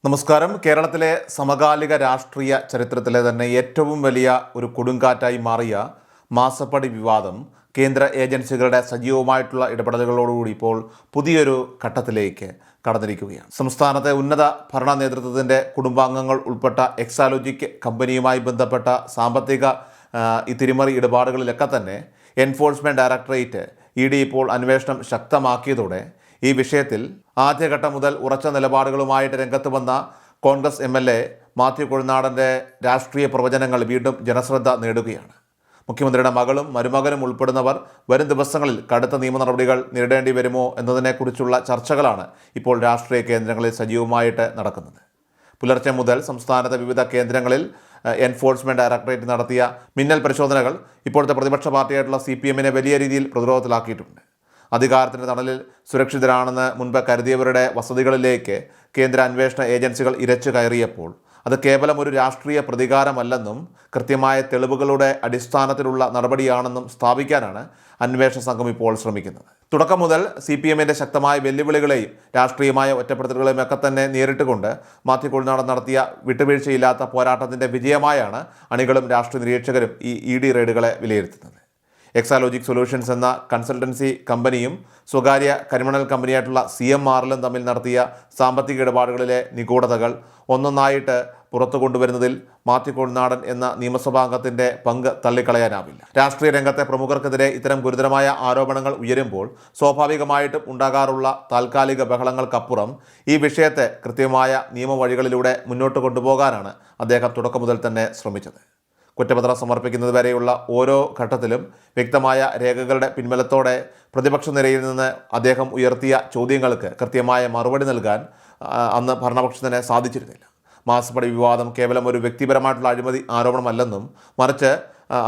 നമസ്കാരം. കേരളത്തിലെ സമകാലിക രാഷ്ട്രീയ ചരിത്രത്തിലെ തന്നെ ഏറ്റവും വലിയ ഒരു കൊടുങ്കാറ്റായി മാറിയ മാസപ്പടി വിവാദം കേന്ദ്ര ഏജൻസികളുടെ സജീവമായിട്ടുള്ള ഇടപെടലുകളോടുകൂടി ഇപ്പോൾ പുതിയൊരു ഘട്ടത്തിലേക്ക് കടന്നിരിക്കുകയാണ്. സംസ്ഥാനത്തെ ഉന്നത ഭരണ നേതൃത്വത്തിൻ്റെ കുടുംബാംഗങ്ങൾ ഉൾപ്പെട്ട എക്സാലോജിക് കമ്പനിയുമായി ബന്ധപ്പെട്ട സാമ്പത്തിക തിരിമറി ഇടപാടുകളിലൊക്കെ തന്നെ എൻഫോഴ്സ്മെൻറ്റ് ഡയറക്ടറേറ്റ് ED ഇപ്പോൾ അന്വേഷണം ശക്തമാക്കിയതോടെ ഈ വിഷയത്തിൽ ആദ്യഘട്ടം മുതൽ ഉറച്ച നിലപാടുകളുമായിട്ട് രംഗത്ത് വന്ന കോൺഗ്രസ് MLA മാത്യു കൊഴുന്നാടൻ്റെ രാഷ്ട്രീയ പ്രവചനങ്ങൾ വീണ്ടും ജനശ്രദ്ധ നേടുകയാണ്. മുഖ്യമന്ത്രിയുടെ മകളും മരുമകനും ഉൾപ്പെടുന്നവർ വരും ദിവസങ്ങളിൽ കടുത്ത നിയമ നടപടികൾ നേരിടേണ്ടി വരുമോ എന്നതിനെക്കുറിച്ചുള്ള ചർച്ചകളാണ് ഇപ്പോൾ രാഷ്ട്രീയ കേന്ദ്രങ്ങളിൽ സജീവമായിട്ട് നടക്കുന്നത്. പുലർച്ചെ മുതൽ സംസ്ഥാനത്തെ വിവിധ കേന്ദ്രങ്ങളിൽ എൻഫോഴ്സ്മെൻറ്റ് ഡയറക്ടറേറ്റ് നടത്തിയ മിന്നൽ പരിശോധനകൾ ഇപ്പോഴത്തെ പ്രതിപക്ഷ പാർട്ടിയായിട്ടുള്ള CPM-നെ വലിയ രീതിയിൽ പ്രതിരോധത്തിലാക്കിയിട്ടുണ്ട്. അധികാരത്തിൻ്റെ തണലിൽ സുരക്ഷിതരാണെന്ന് മുൻപ് കരുതിയവരുടെ വസതികളിലേക്ക് കേന്ദ്ര അന്വേഷണ ഏജൻസികൾ ഇരച്ചു കയറിയപ്പോൾ അത് കേവലം ഒരു രാഷ്ട്രീയ പ്രതികാരമല്ലെന്നും കൃത്യമായ തെളിവുകളുടെ അടിസ്ഥാനത്തിലുള്ള നടപടിയാണെന്നും സ്ഥാപിക്കാനാണ് അന്വേഷണ സംഘം ഇപ്പോൾ ശ്രമിക്കുന്നത്. തുടക്കം മുതൽ CPM-ന്റെ ശക്തമായ വെല്ലുവിളികളെയും രാഷ്ട്രീയമായ ഒറ്റപ്പെടുത്തലുകളെയും ഒക്കെ തന്നെ നേരിട്ടുകൊണ്ട് മാത്യു കൊഴുന്നാടൻ നടത്തിയ വിട്ടുവീഴ്ചയില്ലാത്ത പോരാട്ടത്തിൻ്റെ വിജയമായാണ് അണികളും രാഷ്ട്രീയ നിരീക്ഷകരും ഈ ED റെയ്ഡുകളെ വിലയിരുത്തുന്നത്. എക്സാലോജിക് സൊല്യൂഷൻസ് എന്ന കൺസൾട്ടൻസി കമ്പനിയും സ്വകാര്യ കരിമണൽ കമ്പനിയായിട്ടുള്ള CMRലും തമ്മിൽ നടത്തിയ സാമ്പത്തിക ഇടപാടുകളിലെ നിഗൂഢതകൾ ഒന്നൊന്നായിട്ട് പുറത്തു കൊണ്ടുവരുന്നതിൽ മാത്യു കൊഴുന്നാടൻ എന്ന നിയമസഭാംഗത്തിൻ്റെ പങ്ക് തള്ളിക്കളയാനാവില്ല. രാഷ്ട്രീയ രംഗത്തെ പ്രമുഖർക്കെതിരെ ഇത്തരം ഗുരുതരമായ ആരോപണങ്ങൾ ഉയരുമ്പോൾ സ്വാഭാവികമായിട്ടും ഉണ്ടാകാറുള്ള താൽക്കാലിക ബഹളങ്ങൾക്കപ്പുറം ഈ വിഷയത്തെ കൃത്യമായ നിയമവഴികളിലൂടെ മുന്നോട്ട് കൊണ്ടുപോകാനാണ് അദ്ദേഹം തുടക്കം മുതൽ തന്നെ ശ്രമിച്ചത്. കുറ്റപത്രം സമർപ്പിക്കുന്നത് വരെയുള്ള ഓരോ ഘട്ടത്തിലും വ്യക്തമായ രേഖകളുടെ പിൻബലത്തോടെ പ്രതിപക്ഷ നിരയിൽ നിന്ന് അദ്ദേഹം ഉയർത്തിയ ചോദ്യങ്ങൾക്ക് കൃത്യമായ മറുപടി നൽകാൻ അന്ന് ഭരണപക്ഷത്തിന് സാധിച്ചിരുന്നില്ല. മാസപ്പടി വിവാദം കേവലം ഒരു വ്യക്തിപരമായിട്ടുള്ള അഴിമതി ആരോപണമല്ലെന്നും മറിച്ച്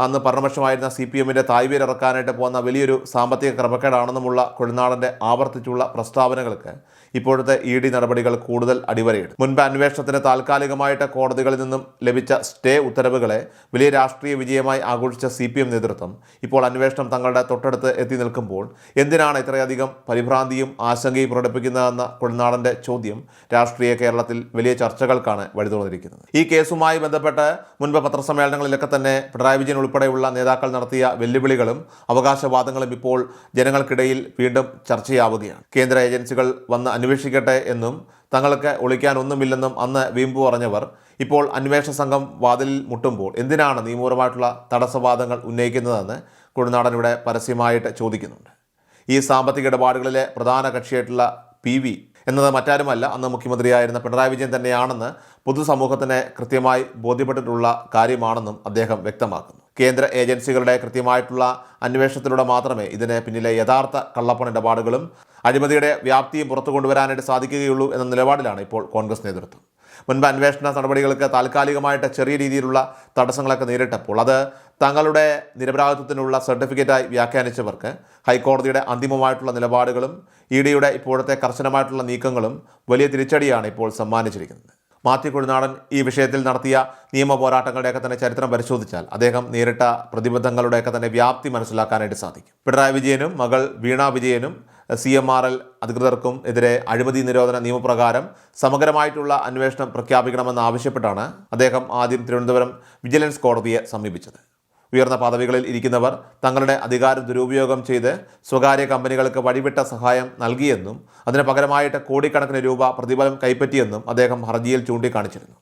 അന്ന് ഭരണപക്ഷമായിരുന്ന CPM-ന്റെ തായ്വേരിറക്കാനായിട്ട് പോകുന്ന വലിയൊരു സാമ്പത്തിക ക്രമക്കേടാണെന്നുമുള്ള കൊഴുന്നാടൻ്റെ ആവർത്തിച്ചുള്ള പ്രസ്താവനകൾക്ക് ഇപ്പോഴത്തെ ED നടപടികൾ കൂടുതൽ അടിവരയിടും. മുൻപ് അന്വേഷണത്തിന് താൽക്കാലികമായിട്ട് കോടതികളിൽ നിന്നും ലഭിച്ച സ്റ്റേ ഉത്തരവുകളെ വലിയ രാഷ്ട്രീയ വിജയമായി ആഘോഷിച്ച CPM നേതൃത്വം ഇപ്പോൾ അന്വേഷണം തങ്ങളുടെ തൊട്ടടുത്ത് എത്തി നിൽക്കുമ്പോൾ എന്തിനാണ് ഇത്രയധികം പരിഭ്രാന്തിയും ആശങ്കയും പ്രകടിപ്പിക്കുന്നതെന്ന കൊഴുന്നാടൻ്റെ ചോദ്യം രാഷ്ട്രീയ കേരളത്തിൽ വലിയ ചർച്ചകൾക്കാണ് വഴി തുറന്നിരിക്കുന്നത്. ഈ കേസുമായി ബന്ധപ്പെട്ട് മുൻപ് പത്രസമ്മേളനങ്ങളിലൊക്കെ തന്നെ പിണറായി വിജയൻ ഉൾപ്പെടെയുള്ള നേതാക്കൾ നടത്തിയ വെല്ലുവിളികളും അവകാശവാദങ്ങളും ഇപ്പോൾ ജനങ്ങൾക്കിടയിൽ വീണ്ടും ചർച്ചയാവുകയാണ്. കേന്ദ്ര ഏജൻസികൾ വന്ന് അന്വേഷിക്കട്ടെ എന്നും തങ്ങൾക്ക് ഒളിക്കാൻ ഒന്നുമില്ലെന്നും അന്ന് വീമ്പു പറഞ്ഞവർ ഇപ്പോൾ അന്വേഷണ സംഘം വാതിലിൽ മുട്ടുമ്പോൾ എന്തിനാണ് നിയമപരമായിട്ടുള്ള തടസ്സവാദങ്ങൾ ഉന്നയിക്കുന്നതെന്ന് കൊഴുന്നാടൻ ഇവിടെ പരസ്യമായിട്ട് ചോദിക്കുന്നുണ്ട്. ഈ സാമ്പത്തിക ഇടപാടുകളിലെ പ്രധാന കക്ഷിയായിട്ടുള്ള PV എന്നത് മറ്റാരുമല്ല അന്ന് മുഖ്യമന്ത്രിയായിരുന്ന പിണറായി വിജയൻ തന്നെയാണെന്ന് പൊതുസമൂഹത്തിന് കൃത്യമായി ബോധ്യപ്പെട്ടിട്ടുള്ള കാര്യമാണെന്നും അദ്ദേഹം വ്യക്തമാക്കുന്നു. കേന്ദ്ര ഏജൻസികളുടെ കൃത്യമായിട്ടുള്ള അന്വേഷണത്തിലൂടെ മാത്രമേ ഇതിന് പിന്നിലെ യഥാർത്ഥ കള്ളപ്പണ ഇടപാടുകളും അഴിമതിയുടെ വ്യാപ്തിയും പുറത്തു കൊണ്ടുവരാനായിട്ട് സാധിക്കുകയുള്ളൂ എന്ന നിലപാടിലാണ് ഇപ്പോൾ കോൺഗ്രസ് നേതൃത്വം. മുൻപ് അന്വേഷണ നടപടികൾക്ക് താൽക്കാലികമായിട്ട് ചെറിയ രീതിയിലുള്ള തടസ്സങ്ങളൊക്കെ നേരിട്ടപ്പോൾ അത് തങ്ങളുടെ നിരപരാധിത്വത്തിനുള്ള സർട്ടിഫിക്കറ്റായി വ്യാഖ്യാനിച്ചവർക്ക് ഹൈക്കോടതിയുടെ അന്തിമമായിട്ടുള്ള നിലപാടുകളും EDയുടെ ഇപ്പോഴത്തെ കർശനമായിട്ടുള്ള നീക്കങ്ങളും വലിയ തിരിച്ചടിയാണ് ഇപ്പോൾ സമ്മാനിച്ചിരിക്കുന്നത്. മാത്യു കൊഴുന്നാടൻ ഈ വിഷയത്തിൽ നടത്തിയ നിയമ പോരാട്ടങ്ങളുടെയൊക്കെ തന്നെ ചരിത്രം പരിശോധിച്ചാൽ അദ്ദേഹം നേരിട്ട പ്രതിബദ്ധങ്ങളുടെയൊക്കെ തന്നെ വ്യാപ്തി മനസ്സിലാക്കാനായിട്ട് സാധിക്കും. പിണറായി വിജയനും മകൾ വീണ വിജയനും CMRL അധികൃതർക്കും എതിരെ അഴിമതി നിരോധന നിയമപ്രകാരം സമഗ്രമായിട്ടുള്ള അന്വേഷണം പ്രഖ്യാപിക്കണമെന്ന് ആവശ്യപ്പെട്ടാണ് അദ്ദേഹം ആദ്യം തിരുവനന്തപുരം വിജിലൻസ് കോടതിയെ സമീപിച്ചത്. ഉയർന്ന പദവികളിൽ ഇരിക്കുന്നവർ തങ്ങളുടെ അധികാരം ദുരുപയോഗം ചെയ്ത് സ്വകാര്യ കമ്പനികൾക്ക് വഴിവിട്ട സഹായം നൽകിയെന്നും അതിന് പകരമായിട്ട് കോടിക്കണക്കിന് രൂപ പ്രതിഫലം കൈപ്പറ്റിയെന്നും അദ്ദേഹം ഹർജിയിൽ ചൂണ്ടിക്കാണിച്ചിരുന്നു.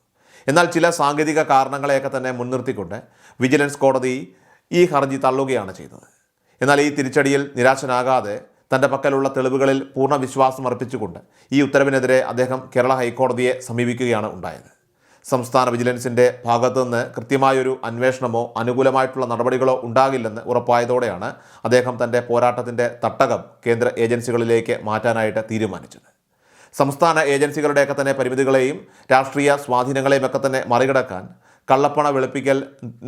എന്നാൽ ചില സാങ്കേതിക കാരണങ്ങളെയൊക്കെ തന്നെ മുൻനിർത്തിക്കൊണ്ട് വിജിലൻസ് കോടതി ഈ ഹർജി തള്ളുകയാണ് ചെയ്തത്. എന്നാൽ ഈ തിരിച്ചടിയിൽ നിരാശനാകാതെ തൻ്റെ പക്കലുള്ള തെളിവുകളിൽ പൂർണ്ണ വിശ്വാസം അർപ്പിച്ചുകൊണ്ട് ഈ ഉത്തരവിനെതിരെ അദ്ദേഹം കേരള ഹൈക്കോടതിയെ സമീപിക്കുകയാണ് ഉണ്ടായത്. സംസ്ഥാന വിജിലൻസിൻ്റെ ഭാഗത്തുനിന്ന് കൃത്യമായൊരു അന്വേഷണമോ അനുകൂലമായിട്ടുള്ള നടപടികളോ ഉണ്ടാകില്ലെന്ന് ഉറപ്പായതോടെയാണ് അദ്ദേഹം തൻ്റെ പോരാട്ടത്തിൻ്റെ തട്ടകം കേന്ദ്ര ഏജൻസികളിലേക്ക് മാറ്റാനായിട്ട് തീരുമാനിച്ചത്. സംസ്ഥാന ഏജൻസികളുടെയൊക്കെ തന്നെ പരിമിതികളെയും രാഷ്ട്രീയ സ്വാധീനങ്ങളെയും ഒക്കെ തന്നെ മറികടക്കാൻ കള്ളപ്പണ വെളുപ്പിക്കൽ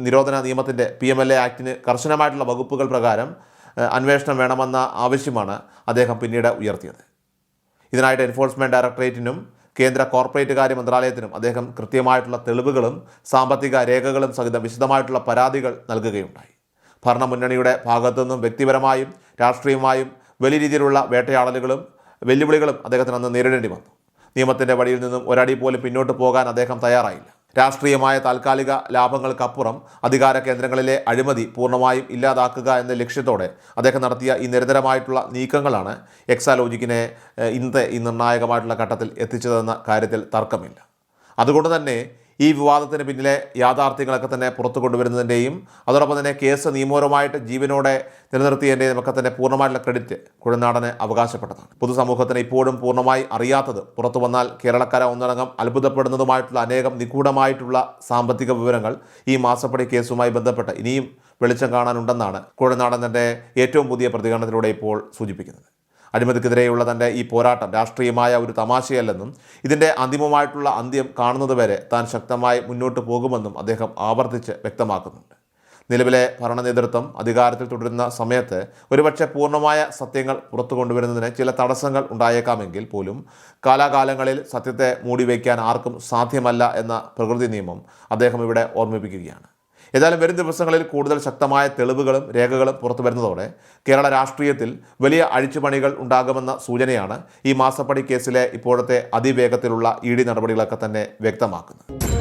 നിരോധന നിയമത്തിൻ്റെ PMLA ആക്ടിന് കർശനമായിട്ടുള്ള വകുപ്പുകൾ പ്രകാരം അന്വേഷണം വേണമെന്ന ആവശ്യമാണ് അദ്ദേഹം പിന്നീട് ഉയർത്തിയത്. ഇതിനായിട്ട് എൻഫോഴ്സ്മെൻറ്റ് ഡയറക്ടറേറ്റിനും കേന്ദ്ര കോർപ്പറേറ്റ് കാര്യ മന്ത്രാലയത്തിനും അദ്ദേഹം കൃത്യമായിട്ടുള്ള തെളിവുകളും സാമ്പത്തിക രേഖകളും സഹിതം വിശദമായിട്ടുള്ള പരാതികൾ നൽകുകയുണ്ടായി. ഭരണമുന്നണിയുടെ ഭാഗത്തുനിന്നും വ്യക്തിപരമായും രാഷ്ട്രീയമായും വലിയ രീതിയിലുള്ള വേട്ടയാടലുകളും വെല്ലുവിളികളും അദ്ദേഹത്തിന് അന്ന് നേരിടേണ്ടി വന്നു. നിയമത്തിൻ്റെ വഴിയിൽ നിന്നും ഒരടി പോലും പിന്നോട്ട് പോകാൻ അദ്ദേഹം തയ്യാറായില്ല. രാഷ്ട്രീയമായ താൽക്കാലിക ലാഭങ്ങൾക്കപ്പുറം അധികാര കേന്ദ്രങ്ങളിലെ അഴിമതി പൂർണ്ണമായും ഇല്ലാതാക്കുക എന്ന ലക്ഷ്യത്തോടെ അദ്ദേഹം നടത്തിയ ഈ നിരന്തരമായിട്ടുള്ള നീക്കങ്ങളാണ് എക്സാലോജിക്കിനെ ഇന്നത്തെ ഈ നിർണായകമായിട്ടുള്ള ഘട്ടത്തിൽ എത്തിച്ചതെന്ന കാര്യത്തിൽ തർക്കമില്ല. അതുകൊണ്ട് തന്നെ ഈ വിവാദത്തിന് പിന്നിലെ യാഥാർത്ഥ്യങ്ങളൊക്കെ തന്നെ പുറത്തു കൊണ്ടുവരുന്നതിൻ്റെയും അതോടൊപ്പം തന്നെ കേസ് നിയമപരമായിട്ട് ജീവനോടെ നിലനിർത്തിയതിൻ്റെയും ഒക്കെ തന്നെ പൂർണ്ണമായിട്ടുള്ള ക്രെഡിറ്റ് കുഴൽനാടന് അവകാശപ്പെട്ടതാണ്. പൊതുസമൂഹത്തിന് ഇപ്പോഴും പൂർണ്ണമായി അറിയാത്തത്, പുറത്തു വന്നാൽ കേരളക്കര ഒന്നടങ്കം അത്ഭുതപ്പെടുന്നതുമായിട്ടുള്ള അനേകം നിഗൂഢമായിട്ടുള്ള സാമ്പത്തിക വിവരങ്ങൾ ഈ മാസപ്പടി കേസുമായി ബന്ധപ്പെട്ട് ഇനിയും വെളിച്ചം കാണാനുണ്ടെന്നാണ് കുഴൽനാടൻ തൻ്റെ ഏറ്റവും പുതിയ പ്രതികരണത്തിലൂടെ ഇപ്പോൾ സൂചിപ്പിക്കുന്നത്. അഴിമതിക്കെതിരെയുള്ള തൻ്റെ ഈ പോരാട്ടം രാഷ്ട്രീയമായ ഒരു തമാശയല്ലെന്നും ഇതിൻ്റെ അന്തിമമായിട്ടുള്ള അന്ത്യം കാണുന്നതുവരെ താൻ ശക്തമായി മുന്നോട്ട് പോകുമെന്നും അദ്ദേഹം ആവർത്തിച്ച് വ്യക്തമാക്കുന്നുണ്ട്. നിലവിലെ ഭരണ നേതൃത്വം അധികാരത്തിൽ തുടരുന്ന സമയത്ത് ഒരുപക്ഷെ പൂർണ്ണമായ സത്യങ്ങൾ പുറത്തു കൊണ്ടുവരുന്നതിന് ചില തടസ്സങ്ങൾ ഉണ്ടായേക്കാമെങ്കിൽ പോലും കാലാകാലങ്ങളിൽ സത്യത്തെ മൂടിവയ്ക്കാൻ ആർക്കും സാധ്യമല്ല എന്ന പ്രകൃതി നിയമം അദ്ദേഹം ഇവിടെ ഓർമ്മിപ്പിക്കുകയാണ്. ഏതായാലും വരും ദിവസങ്ങളിൽ കൂടുതൽ ശക്തമായ തെളിവുകളും രേഖകളും പുറത്തു വരുന്നതോടെ കേരള രാഷ്ട്രീയത്തിൽ വലിയ അഴിച്ചുപണികൾ ഉണ്ടാകുമെന്ന സൂചനയാണ് ഈ മാസപ്പടി കേസിലെ ഇപ്പോഴത്തെ അതിവേഗത്തിലുള്ള ഇ ഡി നടപടികളൊക്കെ തന്നെ വ്യക്തമാക്കുന്നത്.